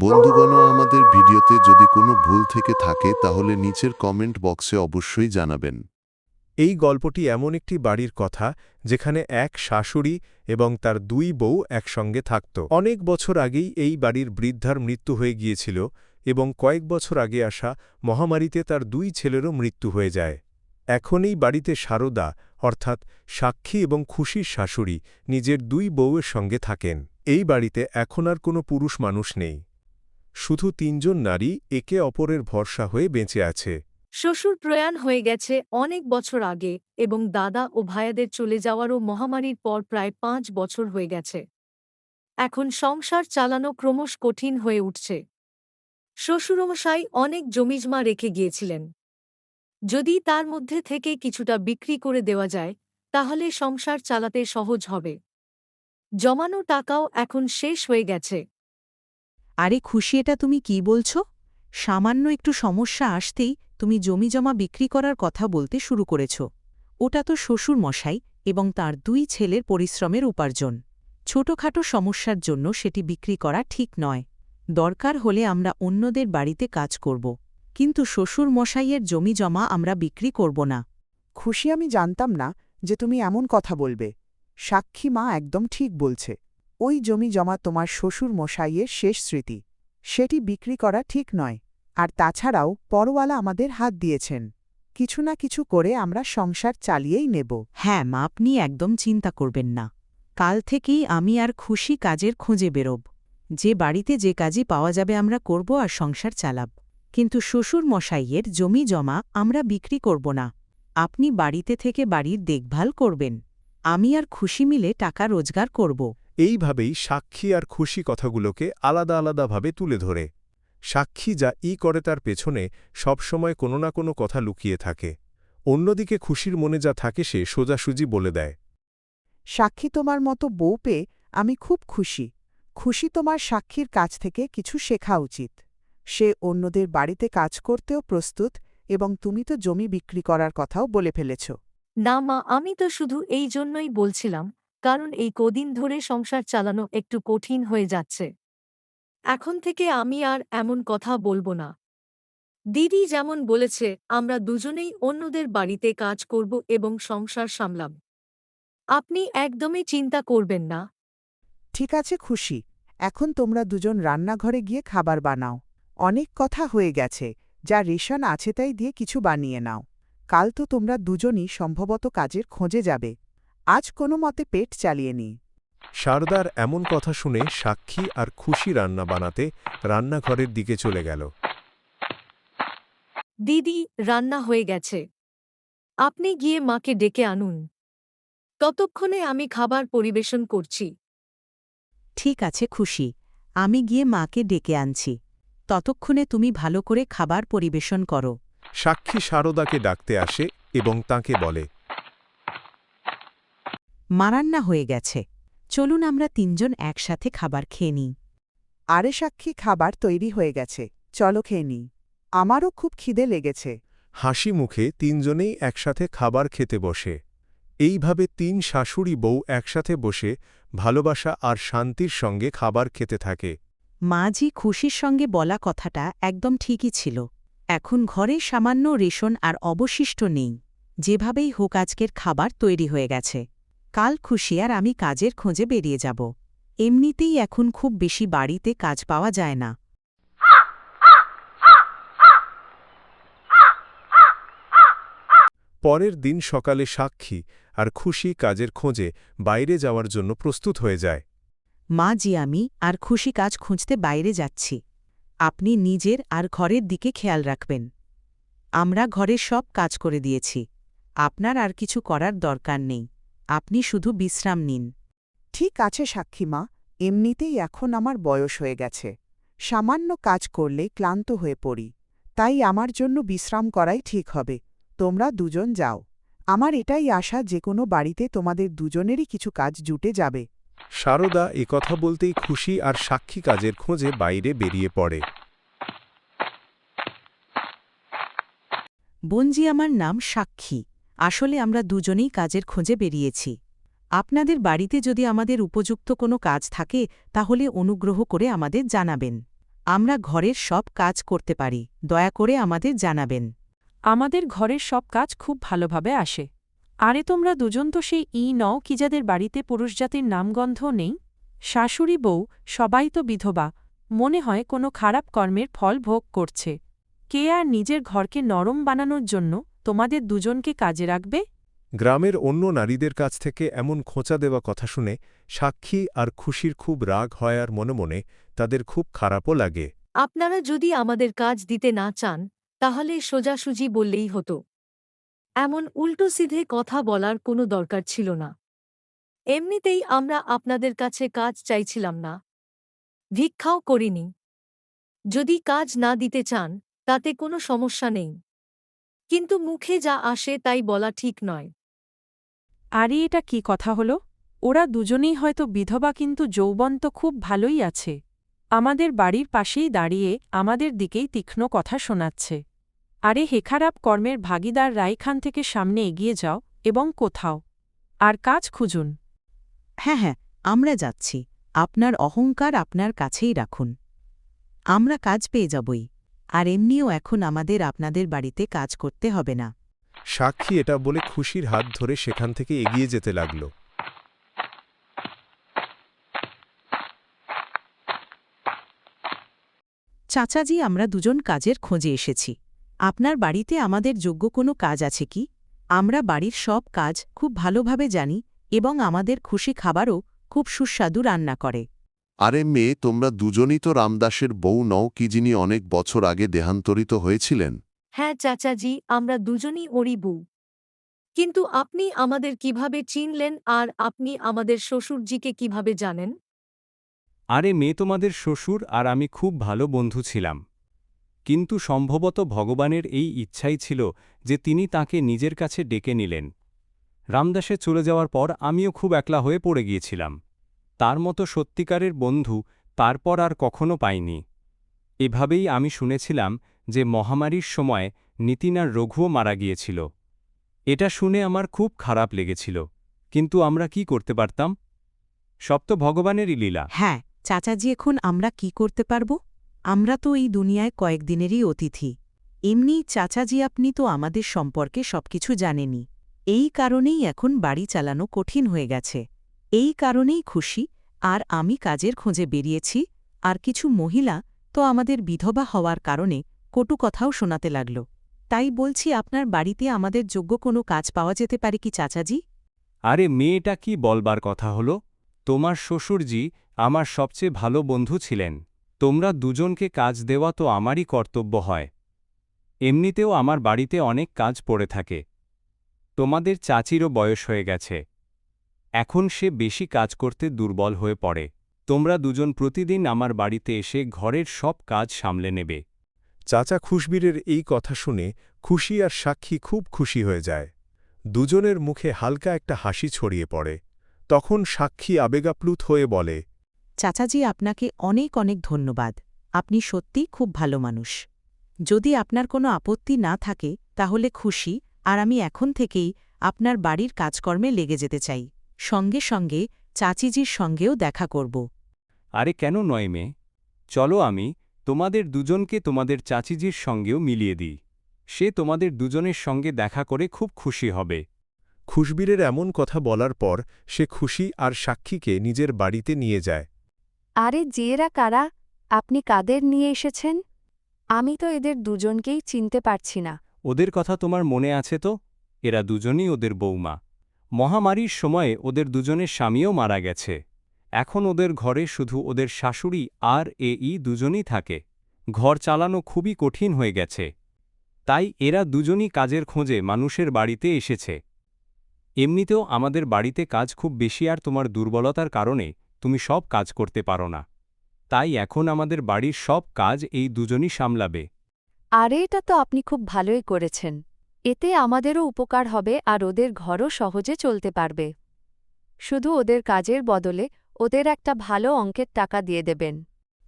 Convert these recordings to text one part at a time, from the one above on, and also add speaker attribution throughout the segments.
Speaker 1: বন্ধুগণ, আমাদের ভিডিওতে যদি কোনো ভুল থেকে থাকে তাহলে নিচের কমেন্ট বক্সে অবশ্যই জানাবেন।
Speaker 2: এই গল্পটি এমন একটি বাড়ির কথা যেখানে এক শাশুড়ি এবং তার দুই বউ একসঙ্গে থাকত। অনেক বছর আগেই এই বাড়ির বৃদ্ধার মৃত্যু হয়ে গিয়েছিল এবং কয়েক বছর আগে আসা মহামারীতে তার দুই ছেলেরও মৃত্যু হয়ে যায়। এখন এই বাড়িতে সারদা অর্থাৎ সাক্ষী এবং খুশির শাশুড়ি নিজের দুই বউয়ের সঙ্গে থাকেন। এই বাড়িতে এখন আর কোনো পুরুষ মানুষ নেই, শুধু তিনজন নারী একে অপরের ভরসা হয়ে বেঁচে আছে।
Speaker 3: শ্বশুর প্রয়াণ হয়ে গেছে অনেক বছর আগে এবং দাদা ও ভাইয়াদের চলে যাওয়ারও মহামারীর পর প্রায় ৫ বছর হয়ে গেছে। এখন সংসার চালানো ক্রমশ কঠিন হয়ে উঠছে। শ্বশুরমশাই অনেক জমিজমা রেখে গিয়েছিলেন। যদি তার মধ্যে থেকে কিছুটা বিক্রি করে দেওয়া যায় তাহলে সংসার চালাতে সহজ হবে। জমানো টাকাও এখন শেষ হয়ে গেছে।
Speaker 4: আরে খুশি, এটা তুমি কি বলছো? সামান্য একটু সমস্যা আসতেই তুমি জমিজমা বিক্রি করার কথা বলতে শুরু করেছ। ওটা তো শ্বশুর মশাই এবং তার দুই ছেলের পরিশ্রমের উপার্জন। ছোটখাটো সমস্যার জন্য সেটি বিক্রি করা ঠিক নয়। দরকার হলে আমরা অন্যদের বাড়িতে কাজ করব, কিন্তু শ্বশুর মশাইয়ের জমিজমা আমরা বিক্রি করব না।
Speaker 5: খুশি, আমি জানতাম না যে তুমি এমন কথা বলবে। সাক্ষী মা একদম ঠিক বলছে। ওই জমি জমা তোমার শ্বশুর মশাইয়ের শেষ স্মৃতি। সেটি বিক্রি করা ঠিক নয়। আর তাছাড়াও পরওয়ালা আমাদের হাত দিয়েছেন। কিছু না কিছু করে আমরা সংসার চালিয়েই নেব।
Speaker 4: হ্যাঁ মা, আপনি একদম চিন্তা করবেন না। কাল থেকেই আমি আর খুশি কাজের খোঁজে বেরোব। যে বাড়িতে যে কাজই পাওয়া যাবে আমরা করব আর সংসার চালাব, কিন্তু শ্বশুর মশাইয়ের জমি জমা আমরা বিক্রি করব না। আপনি বাড়িতে থেকে বাড়ির দেখভাল করবেন, আমি আর খুশি মিলে টাকা রোজগার করব।
Speaker 2: এইভাবেই সাক্ষী আর খুশি কথাগুলোকে আলাদা আলাদাভাবে তুলে ধরে। সাক্ষী যা করে তার পেছনে সবসময় কোনো না কোনো কথা লুকিয়ে থাকে। অন্যদিকে খুশির মনে যা থাকে সে সোজাসুজি বলে দেয়।
Speaker 5: সাক্ষী, তোমার মতো বউ পেয়ে আমি খুব খুশি। খুশি, তোমার সাক্ষীর কাছ থেকে কিছু শেখা উচিত। সে অন্যদের বাড়িতে কাজ করতেও প্রস্তুত এবং তুমি তো জমি বিক্রি করার কথাও বলে ফেলেছ।
Speaker 3: না মা, আমি তো শুধু এই জন্যই বলছিলাম কারণ এই কদিন ধরে সংসার চালানো একটু কঠিন হয়ে যাচ্ছে। এখন থেকে আমি আর এমন কথা বলবো না। দিদি যেমন বলেছে আমরা দুজনেই অন্যদের বাড়িতে কাজ করব এবং সংসার সামলাম। আপনি একদমই চিন্তা করবেন না।
Speaker 5: ঠিক আছে খুশি, এখন তোমরা দুজন রান্নাঘরে গিয়ে খাবার বানাও। অনেক কথা হয়ে গেছে, যা রেশন আছে তাই দিয়ে কিছু বানিয়ে নাও। কাল তো তোমরা দুজনই সম্ভবত কাজের খোঁজে যাবে। আজ কোনো মতে পেট চালিয়ে নিই।
Speaker 2: সারদার এমন কথা শুনে সাক্ষী আর খুশি রান্না বানাতে রান্নাঘরের দিকে চলে গেল।
Speaker 3: দিদি, রান্না হয়ে গেছে। আপনি গিয়ে মাকে ডেকে আনুন। ততক্ষণে আমি খাবার পরিবেশন করছি।
Speaker 4: ঠিক আছে খুশি, আমি গিয়ে মাকে ডেকে আনছি। ততক্ষণে তুমি ভালো করে খাবার পরিবেশন করো।
Speaker 2: সাক্ষী সারদাকে ডাকতে আসে এবং তাকে বলে,
Speaker 4: মা, রান্না হয়ে গেছে, চলুন আমরা তিনজন একসাথে খাবার খেয়ে নিই।
Speaker 5: আরে সাক্ষী, খাবার তৈরি হয়ে গেছে, চলো খেয়ে নিই। আমারও খুব খিদে লেগেছে।
Speaker 2: হাসি মুখে তিনজনেই একসাথে খাবার খেতে বসে। এইভাবে তিন শাশুড়ি বউ একসাথে বসে ভালোবাসা আর শান্তির সঙ্গে খাবার খেতে থাকে।
Speaker 4: মাঝি খুশির সঙ্গে বলা কথাটা একদম ঠিকই ছিল। এখন ঘরে সামান্য রেশন আর অবশিষ্ট নেই। যেভাবেই হোক আজকের খাবার তৈরি হয়ে গেছে। কাল খুশি আর আমি কাজের খোঁজে বেরিয়ে যাব। এমনিতেই এখন খুব বেশি বাড়িতে কাজ পাওয়া যায় না।
Speaker 2: পরের দিন সকালে সাক্ষী আর খুশি কাজের খোঁজে বাইরে যাওয়ার জন্য প্রস্তুত হয়ে যায়।
Speaker 4: মা জি, আমি আর খুশি কাজ খুঁজতে বাইরে যাচ্ছি। আপনি নিজের আর ঘরের দিকে খেয়াল রাখবেন। আমরা ঘরের সব কাজ করে দিয়েছি, আপনার আর কিছু করার দরকার নেই। আপনি শুধু বিশ্রাম নিন।
Speaker 5: ঠিক আছে সাক্ষী মা, এমনিতেই এখন আমার বয়স হয়ে গেছে। সামান্য কাজ করলে ক্লান্ত হয়ে পড়ি, তাই আমার জন্য বিশ্রাম করাই ঠিক হবে। তোমরা দুজন যাও। আমার এটাই আশা যে কোনো বাড়িতে তোমাদের দুজনেরই কিছু কাজ জুটে যাবে।
Speaker 2: সারদা কথা বলতেই খুশি আর সাক্ষী কাজের খোঁজে বাইরে বেরিয়ে পড়ে।
Speaker 4: বোনজি, আমার নাম সাক্ষী। আসলে আমরা দুজনেই কাজের খোঁজে বেরিয়েছি। আপনাদের বাড়িতে যদি আমাদের উপযুক্ত কোনো কাজ থাকে তাহলে অনুগ্রহ করে আমাদের জানাবেন। আমরা ঘরের সব কাজ করতে পারি, দয়া করে আমাদের জানাবেন।
Speaker 6: আমাদের ঘরের সব কাজ খুব ভালোভাবে আসে। আরে তোমরা দুজন তো সেই নও কি যাদের বাড়িতে পুরুষজাতির নামগন্ধ নেই? শাশুড়ি বউ সবাই তো বিধবা, মনে হয় কোনো খারাপ কর্মের ফল ভোগ করছে। কে আর নিজের ঘরকে নরম বানানোর জন্য তোমাদের দুজনকে কাজে রাখবে?
Speaker 2: গ্রামের অন্য নারীদের কাছ থেকে এমন খোঁচা দেওয়া কথা শুনে সাক্ষী আর খুশির খুব রাগ হয় আর মনে মনে তাদের খুব খারাপও লাগে।
Speaker 3: আপনারা যদি আমাদের কাজ দিতে না চান তাহলে সোজাসুজি বললেই হতো। এমন উল্টোসিধে কথা বলার কোনো দরকার ছিল না। এমনিতেই আমরা আপনাদের কাছে কাজ চাইছিলাম না, ভিক্ষাও করিনি। যদি কাজ না দিতে চান তাতে কোনো সমস্যা নেই, কিন্তু মুখে যা আসে তাই বলা ঠিক নয়।
Speaker 6: আরে এটা কি কথা হলো? ওরা দুজনেই হয়তো বিধবা, কিন্তু যৌবন তো খুব ভালোই আছে। আমাদের বাড়ির পাশেই দাঁড়িয়ে আমাদের দিকেই তীক্ষ্ণ কথা শোনাচ্ছে। আরে হে খারাপ কর্মের ভাগিদার রাইখান থেকে সামনে এগিয়ে যাও এবং কোথাও আর কাজ খুঁজুন।
Speaker 4: হ্যাঁ হ্যাঁ, আমরা যাচ্ছি। আপনার অহংকার আপনার কাছেই রাখুন। আমরা কাজ পেয়ে যাবই, আর এমনিও এখন আমাদের আপনাদের বাড়িতে কাজ করতে হবে না।
Speaker 2: সাক্ষী এটা বলে খুশির হাত ধরে সেখান থেকে এগিয়ে যেতে লাগল।
Speaker 4: চাচাজি, আমরা দুজন কাজের খোঁজে এসেছি। আপনার বাড়িতে আমাদের যোগ্য কোনো কাজ আছে কি? আমরা বাড়ির সব কাজ খুব ভালোভাবে জানি এবং আমাদের খুশি খাবারও খুব সুস্বাদু রান্না করে।
Speaker 1: আরে মেয়ে, তোমরা দুজনই তো রামদাসের বউ নও কি, যিনি অনেক বছর আগে দেহান্তরিত হয়েছিলেন?
Speaker 3: হ্যাঁ চাচাজি, আমরা দুজনই ওরই বউ। কিন্তু আপনি আমাদের কিভাবে চিনলেন আর আপনি আমাদের শ্বশুরজিকে কিভাবে জানেন?
Speaker 7: আরে মেয়ে, তোমাদের শ্বশুর আর আমি খুব ভালো বন্ধু ছিলাম, কিন্তু সম্ভবত ভগবানের এই ইচ্ছাই ছিল যে তিনি তাকে নিজের কাছে ডেকে নিলেন। রামদাসে চলে যাওয়ার পর আমিও খুব একলা হয়ে পড়ে গিয়েছিলাম। তার মতো সত্যিকারের বন্ধু তারপর আর কখনো পাইনি। এভাবেই আমি শুনেছিলাম যে মহামারীর সময় নিতিন আর রঘুও মারা গিয়েছিল। এটা শুনে আমার খুব খারাপ লেগেছিল, কিন্তু আমরা কি করতে পারতাম? সব তো ভগবানেরই লীলা।
Speaker 4: হ্যাঁ চাচাজি, এখন আমরা কি করতে পারব? আমরা তো এই দুনিয়ায় কয়েকদিনেরই অতিথি। এমনি চাচাজি, আপনি তো আমাদের সম্পর্কে সবকিছু জানেনই। এই কারণেই এখন বাড়ি চালানো কঠিন হয়ে গেছে। এই কারণেই খুশি আর আমি কাজের খোঁজে বেরিয়েছি, আর কিছু মহিলা তো আমাদের বিধবা হওয়ার কারণে কটু কথাও শোনাতে লাগল। তাই বলছি, আপনার বাড়িতে আমাদের যোগ্য কোনো কাজ পাওয়া যেতে পারে কি চাচাজি?
Speaker 7: আরে মেয়েটা কি বলবার কথা হলো? তোমার শ্বশুরজি আমার সবচেয়ে ভালো বন্ধু ছিলেন। তোমরা দুজনকে কাজ দেওয়া তো আমারই কর্তব্য হয়। এমনিতেও আমার বাড়িতে অনেক কাজ পড়ে থাকে। তোমাদের চাচিরও বয়স হয়ে গেছে, এখন সে বেশি কাজ করতে দুর্বল হয়ে পড়ে। তোমরা দুজন প্রতিদিন আমার বাড়িতে এসে ঘরের সব কাজ সামলে নেবে।
Speaker 2: চাচা খুশবীরের এই কথা শুনে খুশি আর সাক্ষী খুব খুশি হয়ে যায়। দুজনের মুখে হালকা একটা হাসি ছড়িয়ে পড়ে। তখন সাক্ষী আবেগাপ্লুত হয়ে বলে,
Speaker 4: চাচাজি, আপনাকে অনেক অনেক ধন্যবাদ। আপনি সত্যিই খুব ভালো মানুষ। যদি আপনার কোনো আপত্তি না থাকে তাহলে খুশি আর আমি এখন থেকেই আপনার বাড়ির কাজকর্মে লেগে যেতে চাই। সঙ্গে সঙ্গে চাচিজির সঙ্গেও দেখা করব।
Speaker 7: আরে কেন নয় মেয়ে, চলো আমি তোমাদের দুজনকে তোমাদের চাচিজির সঙ্গেও মিলিয়ে দিই। সে তোমাদের দুজনের সঙ্গে দেখা করে খুব খুশি হবে।
Speaker 2: খুশবীরের এমন কথা বলার পর সে খুশি আর সাক্ষীকে নিজের বাড়িতে নিয়ে যায়।
Speaker 8: আরে এরা কারা? আপনি কাদের নিয়ে এসেছেন? আমি তো এদের দুজনকেই চিনতে পারছি না।
Speaker 7: ওদের কথা তোমার মনে আছে তো? এরা দুজনই ওদের বৌমা। মহামারীর সময়ে ওদের দুজনের স্বামীও মারা গেছে। এখন ওদের ঘরে শুধু ওদের শাশুড়ি আর দুজনই থাকে। ঘর চালানো খুবই কঠিন হয়ে গেছে, তাই এরা দুজনই কাজের খোঁজে মানুষের বাড়িতে এসেছে। এমনিতেও আমাদের বাড়িতে কাজ খুব বেশি, আর তোমার দুর্বলতার কারণে তুমি সব কাজ করতে পারো না। তাই এখন আমাদের বাড়ির সব কাজ এই দুজনই সামলাবে।
Speaker 8: আরে এটা তো আপনি খুব ভালোই করেছেন। এতে আমাদেরও উপকার হবে আর ওদের ঘরও সহজে চলতে পারবে। শুধু ওদের কাজের বদলে ওদের একটা ভালো অঙ্কের টাকা দিয়ে দেবেন।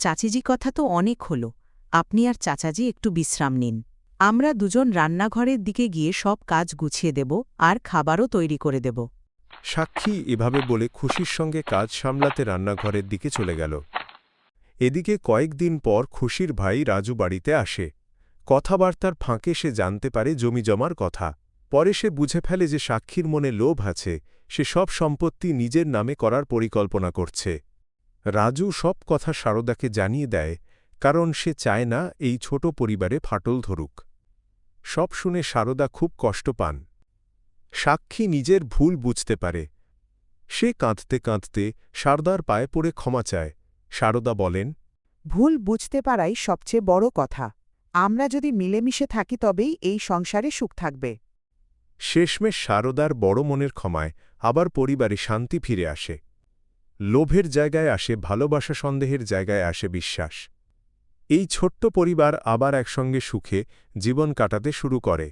Speaker 4: চাচিজি, কথা তো অনেক হলো। আপনি আর চাচাজি একটু বিশ্রাম নিন। আমরা দুজন রান্নাঘরের দিকে গিয়ে সব কাজ গুছিয়ে দেব আর খাবারও তৈরি করে দেব।
Speaker 2: সাক্ষী এভাবে বলে খুশির সঙ্গে কাজ সামলাতে রান্নাঘরের দিকে চলে গেল। এদিকে কয়েকদিন পর খুশির ভাই রাজু বাড়িতে আসে। কথাবার্তার ফাঁকে সে জানতে পারে জমিজমার কথা। পরে সে বুঝে ফেলে যে সাক্ষীর মনে লোভ আছে, সে সব সম্পত্তি নিজের নামে করার পরিকল্পনা করছে। রাজু সব কথা সারদাকে জানিয়ে দেয়, কারণ সে চায় না এই ছোট পরিবারে ফাটল ধরুক। সব শুনে সারদা খুব কষ্ট পান। সাক্ষী নিজের ভুল বুঝতে পারে। সে কাঁদতে কাঁদতে সারদার পায়ে পড়ে ক্ষমা চায়। সারদা বলেন,
Speaker 5: ভুল বুঝতে পারাই সবচেয়ে বড় কথা। আমরা যদি মিলেমিশে থাকি তবেই এই সংসারে সুখ থাকবে।
Speaker 2: শেষমেশ সারদার বড় মনের ক্ষমায় আবার পরিবারে শান্তি ফিরে আসে। লোভের জায়গায় আসে ভালোবাসা, সন্দেহের জায়গায় আসে বিশ্বাস। এই ছোট্ট পরিবার আবার একসঙ্গে সুখে জীবন কাটাতে শুরু করে।